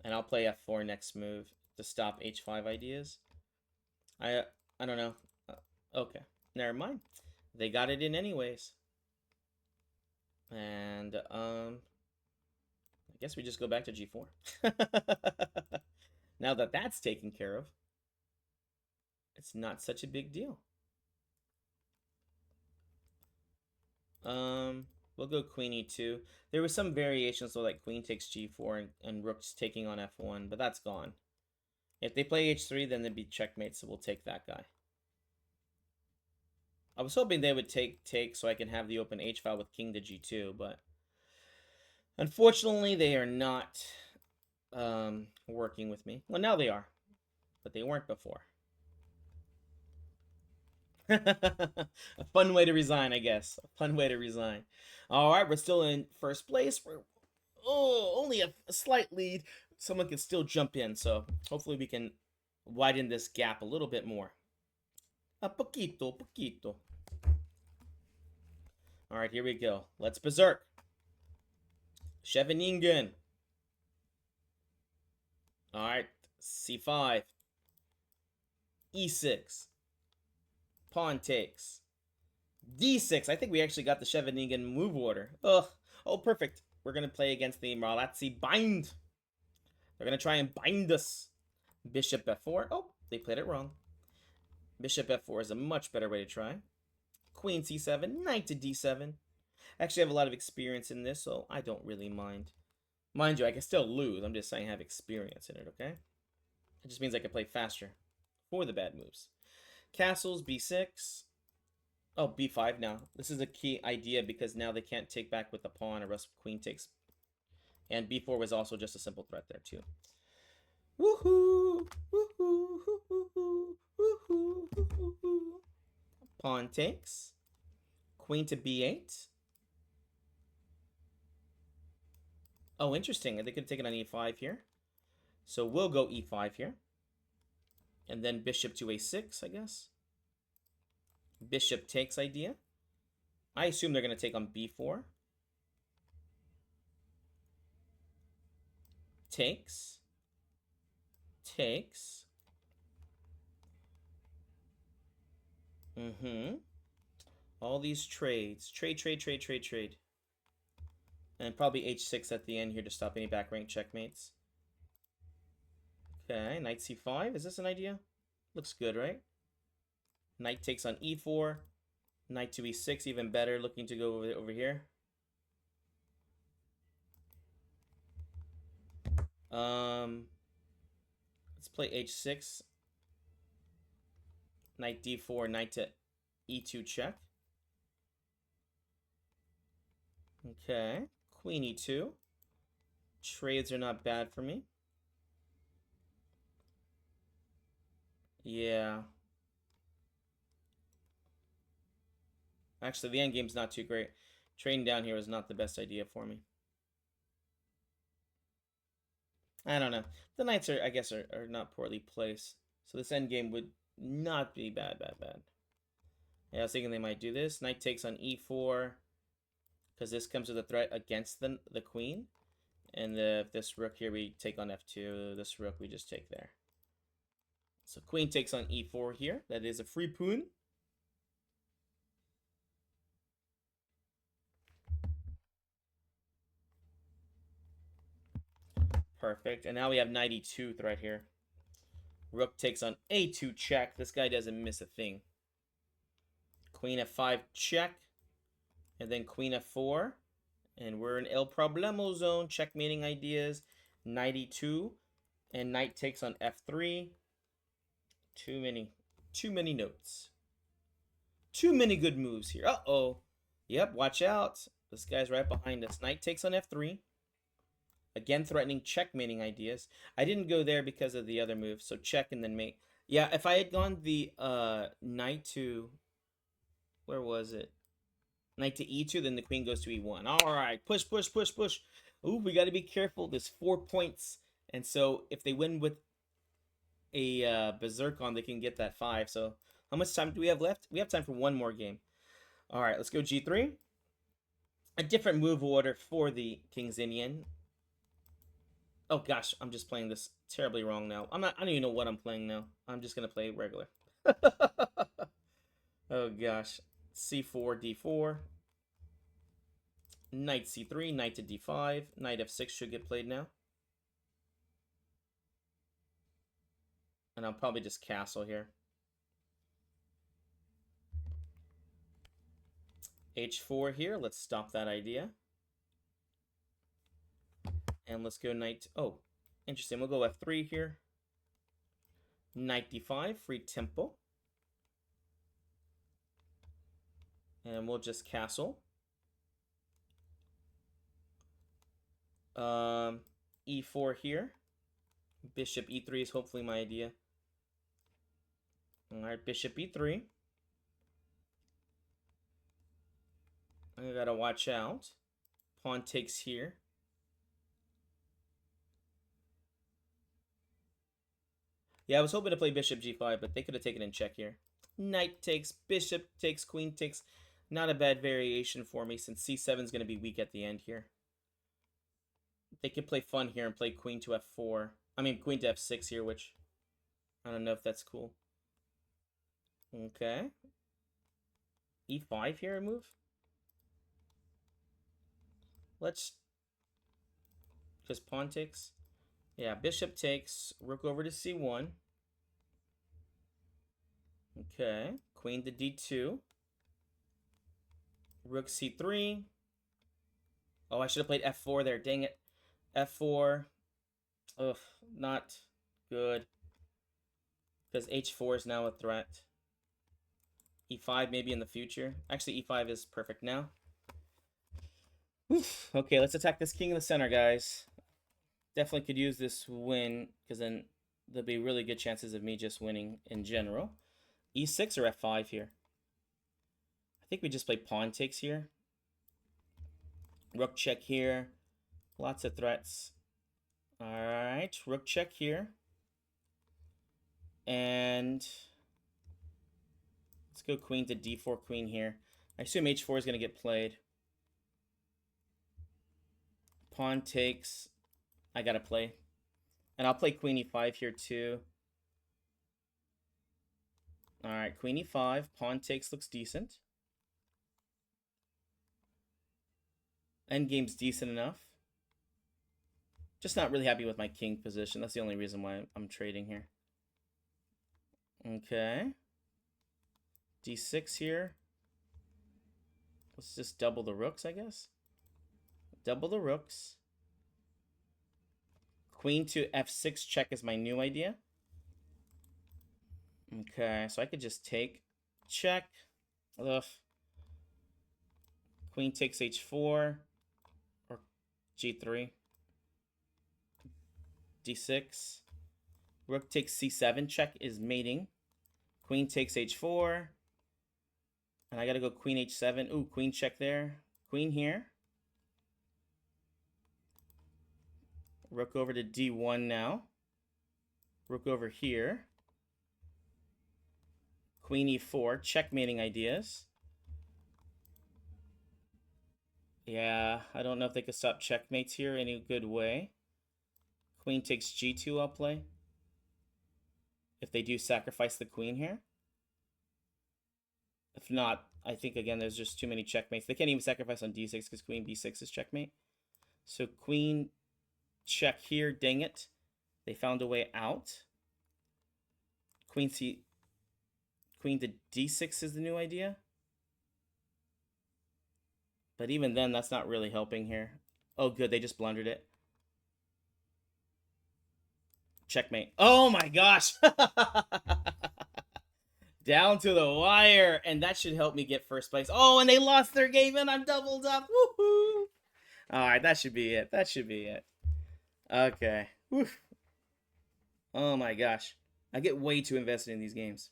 Speaker 1: And I'll play f4 next move to stop h5 ideas. I don't know. Okay, never mind. They got it in anyways. And I guess we just go back to g4. Now that that's taken care of, it's not such a big deal. We'll go queen e2. There was some variations, so like queen takes g4 and rook's taking on f1, but that's gone. If they play h3, then they'd be checkmate, so we'll take that guy. I was hoping they would take so I can have the open h file with king to g2, but unfortunately they are not working with me. Well, now they are, but they weren't before. A fun way to resign, I guess. A fun way to resign. All right, we're still in first place. We're only a slight lead. Someone can still jump in, so hopefully we can widen this gap a little bit more. A poquito, poquito. All right, here we go. Let's berserk. Scheveningen. All right, c5. e6. Pawn takes. d6. I think we actually got the Scheveningen move order. Ugh. Oh, perfect. We're going to play against the Marlatzi bind. They're going to try and bind us. Bishop f4. Oh, they played it wrong. Bishop f4 is a much better way to try. Queen c7. Knight to d7. Actually, I have a lot of experience in this, so I don't really mind. Mind you, I can still lose. I'm just saying I have experience in it, okay? It just means I can play faster for the bad moves. Castles, b6. Oh, b5 now. This is a key idea because now they can't take back with the pawn or else queen takes. And b4 was also just a simple threat there too. Woohoo! Woohoo! Woohoo! Woohoo! Woohoo! Pawn takes. Queen to b8. Oh, interesting. They could take it on e5 here. So we'll go e5 here. And then bishop to a6, I guess. Bishop takes idea. I assume they're going to take on b4. Takes. Takes. All these trades. Trade. And probably h6 at the end here to stop any back rank checkmates. Okay, knight c5. Is this an idea? Looks good, right? Knight takes on e4. Knight to e6, even better. Looking to go over here. Let's play h6. Knight d4, knight to e2 check. Okay, queen e2. Trades are not bad for me. Yeah. Actually, the endgame's not too great. Trading down here is not the best idea for me. I don't know. The knights are, I guess, are not poorly placed. So this endgame would not be bad. Yeah, I was thinking they might do this. Knight takes on e4. Because this comes with a threat against the queen. And this rook here, we take on f2. This rook, we just take there. So queen takes on e4 here. That is a free pawn. Perfect. And now we have knight e2 right here. Rook takes on a2 check. This guy doesn't miss a thing. Queen f5 check. And then queen f4. And we're in El Problemo zone. Checkmating ideas. Knight e2. And knight takes on f3. Too many notes. Too many good moves here. Uh-oh. Yep, watch out. This guy's right behind us. Knight takes on f3. Again, threatening checkmating ideas. I didn't go there because of the other move, so check and then mate. Yeah, if I had gone the knight to... Where was it? Knight to e2, then the queen goes to e1. All right, push, push, push, push. Ooh, we got to be careful. There's 4 points. And so if they win with a berserk on, they can get that 5. So how much time do we have left? We have time for one more game. All right, let's go g3. A different move order for the King's Indian. Oh gosh, I'm just playing this terribly wrong now. I don't even know what I'm playing now. I'm just gonna play regular. Oh gosh. c4, d4. Knight c3, knight to d5. Knight f6 should get played now. And I'll probably just castle here. h4 here. Let's stop that idea. And let's go knight... Oh, interesting. We'll go f3 here. Knight d5, free tempo. And we'll just castle. E4 here. Bishop e3 is hopefully my idea. Alright, bishop e3. I gotta watch out. Pawn takes here. Yeah, I was hoping to play bishop g5, but they could have taken in check here. Knight takes, bishop takes, queen takes. Not a bad variation for me since c7 is going to be weak at the end here. They could play fun here and play queen to f4. I mean, queen to f6 here, which I don't know if that's cool. Okay. e5 here, a move. Let's... Because pawn takes. Yeah, bishop takes. Rook over to c1. Okay. Queen to d2. Rook c3. Oh, I should have played f4 there. Dang it. f4. Ugh, not good. Because h4 is now a threat. e5 maybe in the future. Actually, e5 is perfect now. Oof. Okay, let's attack this king in the center, guys. Definitely could use this win, because then there'll be really good chances of me just winning in general. e6 or f5 here? I think we just play pawn takes here. Rook check here. Lots of threats. Alright, rook check here. And let's go queen to d4, queen here. I assume h4 is going to get played. Pawn takes. I gotta play. And I'll play queen e5 here too. Alright, queen e5. Pawn takes looks decent. Endgame's decent enough. Just not really happy with my king position. That's the only reason why I'm trading here. Okay. d6 here. Let's just double the rooks, I guess. Double the rooks. Queen to f6 check is my new idea. Okay, so I could just take, check. Ugh. Queen takes h4 or g3. d6. Rook takes c7 check is mating. Queen takes h4. And I gotta go queen h7. Ooh, queen check there. Queen here. Rook over to d1 now. Rook over here. Queen e4. Checkmating ideas. Yeah, I don't know if they could stop checkmates here any good way. Queen takes g2, I'll play. If they do sacrifice the queen here. If not, I think, again, there's just too many checkmates. They can't even sacrifice on d6 because queen b6 is checkmate. So queen check here, dang it. They found a way out. Queen to d6 is the new idea. But even then, that's not really helping here. Oh, good, they just blundered it. Checkmate. Oh my gosh! Down to the wire, and that should help me get first place. Oh, and they lost their game, and I'm doubled up. Woohoo! All right, that should be it. That should be it. Okay. Whew. Oh my gosh. I get way too invested in these games.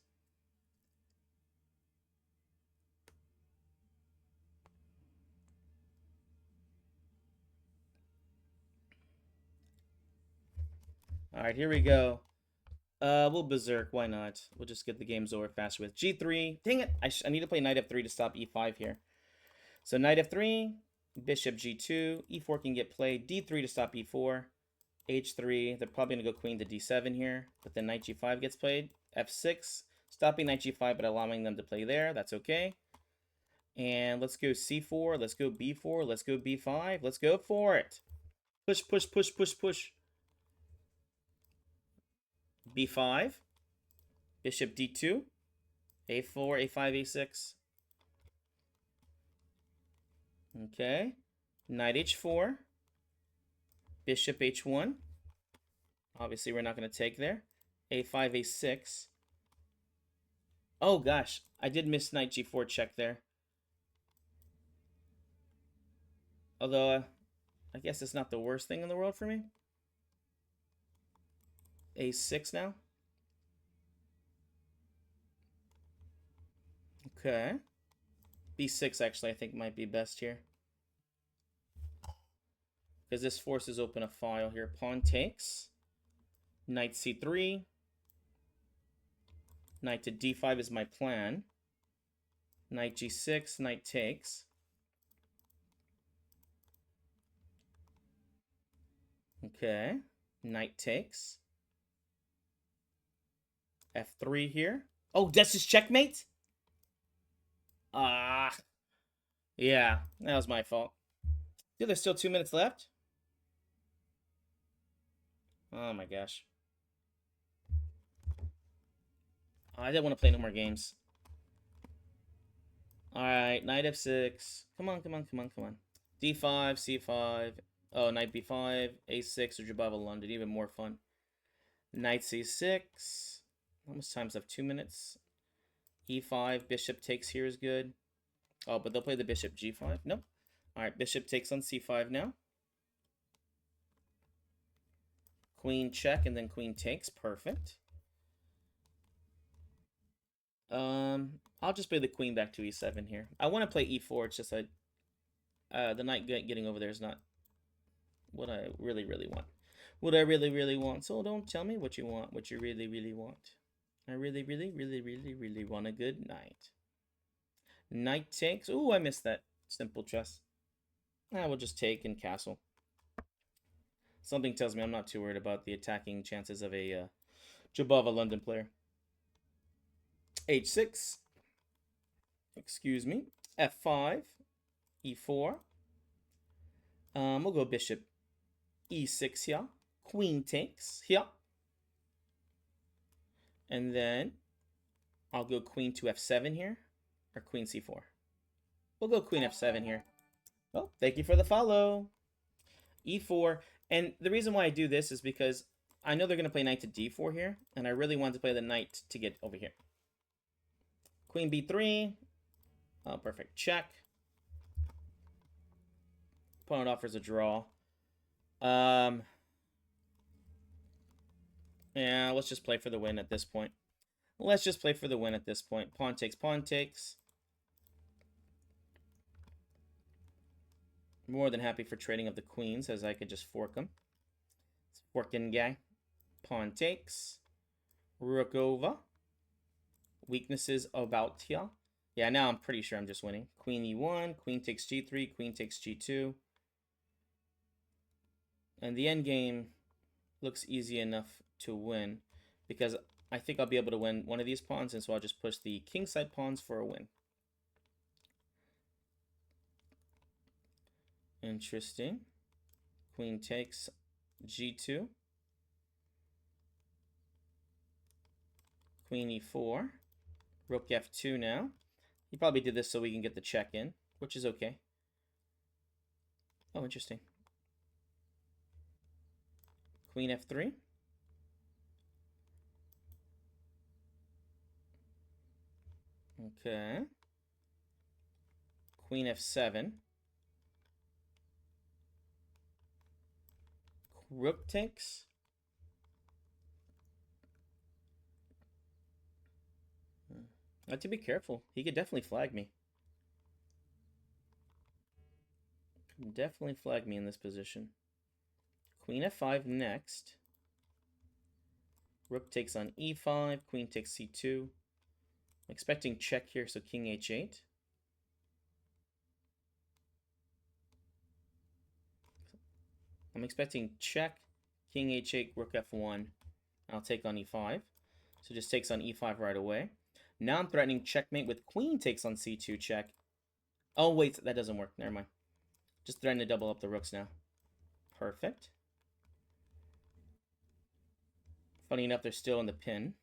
Speaker 1: All right, here we go. We'll berserk. Why not? We'll just get the games over faster with g3. Dang it! I need to play knight f3 to stop e5 here. So knight f3, bishop g2, e4 can get played, d3 to stop e4, h3. They're probably gonna go queen to d7 here, but then knight g5 gets played, f6, stopping knight g5 but allowing them to play there. That's okay. And let's go c4. Let's go b4. Let's go b5. Let's go for it. Push, push, push, push, push. b5, bishop d2, a4, a5, a6. Okay. Knight h4, bishop h1. Obviously, we're not going to take there. a5, a6. Oh, gosh. I did miss knight g4 check there. Although, I guess it's not the worst thing in the world for me. a6 now. Okay. b6, actually, I think might be best here. Because this forces open a file here. Pawn takes. Knight c3. Knight to d5 is my plan. Knight g6, knight takes. Okay. Knight takes. f3 here. Oh, that's just checkmate? Ah. Yeah, that was my fault. Dude, there's still 2 minutes left? Oh my gosh. Oh, I didn't want to play no more games. Alright, knight f6. Come on, come on, come on, come on. d5, c5. Oh, knight b5, a6, or Jabava London. Even more fun. Knight c6. How much times left? 2 minutes. e5, bishop takes here is good. Oh, but they'll play the bishop g5. Nope. Alright, bishop takes on c5 now. Queen check and then queen takes. Perfect. I'll just play the queen back to e7 here. I want to play e4. It's just the knight getting over there is not what I really, really want. What I really, really want. So don't tell me what you want, what you really, really want. I really, really, really, really, really want a good knight. Knight takes. Ooh, I missed that simple chess. I will just take and castle. Something tells me I'm not too worried about the attacking chances of a Jabava London player. h6. Excuse me. f5. e4. We'll go bishop e6 here. Queen takes here. And then I'll go queen to f7 here. Or queen c4. We'll go queen f7 here. Well, thank you for the follow. e4. And the reason why I do this is because I know they're going to play knight to d4 here. And I really want to play the knight to get over here. Queen b3. Oh, perfect. Check. Opponent offers a draw. Yeah, let's just play for the win at this point. Let's just play for the win at this point. Pawn takes, pawn takes. More than happy for trading of the queens, as I could just fork them. It's forking guy. Pawn takes. Rook over. Weaknesses about here. Yeah, now I'm pretty sure I'm just winning. Queen e1, queen takes g3, queen takes g2. And the endgame looks easy enough to win because I think I'll be able to win one of these pawns, and so I'll just push the kingside pawns for a win. Interesting. Queen takes g2. Queen e4. Rook f2 now. He probably did this so we can get the check in, which is okay. Oh, interesting. Queen f3. Okay. Queen f7. Rook takes. I have to be careful. He could definitely flag me. Could definitely flag me in this position. Queen f5 next. Rook takes on e5. Queen takes c2. I'm expecting check here, so king h8. I'm expecting check, king h8, rook f1. I'll take on e5. So just takes on e5 right away. Now I'm threatening checkmate with queen takes on c2 check. Oh, wait, that doesn't work. Never mind. Just threatening to double up the rooks now. Perfect. Funny enough, they're still in the pin.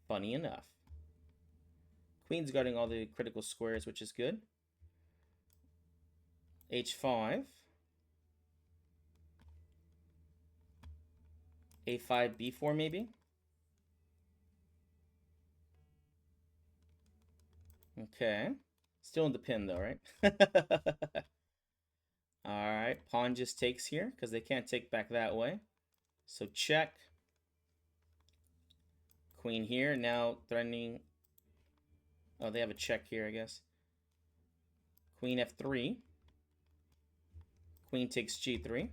Speaker 1: Funny enough. Queen's guarding all the critical squares, which is good. h5. a5, b4 maybe. Okay. Still in the pin though, right? Alright, pawn just takes here because they can't take back that way. So check. Queen here, now threatening. Oh, they have a check here, I guess. Queen f3. Queen takes g3.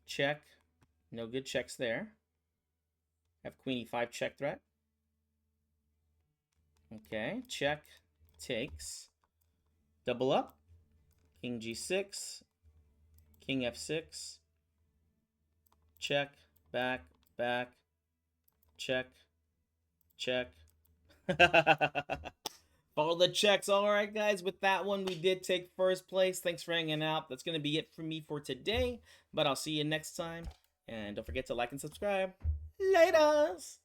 Speaker 1: Check. No good checks there. Have queen e5 check threat. Okay, check. Takes. Double up. King g6. King f6. Check. Back. Back. Check. Check. Follow the checks. All right, guys. With that one, we did take first place. Thanks for hanging out. That's going to be it for me for today. But I'll see you next time. And don't forget to like and subscribe. Laters!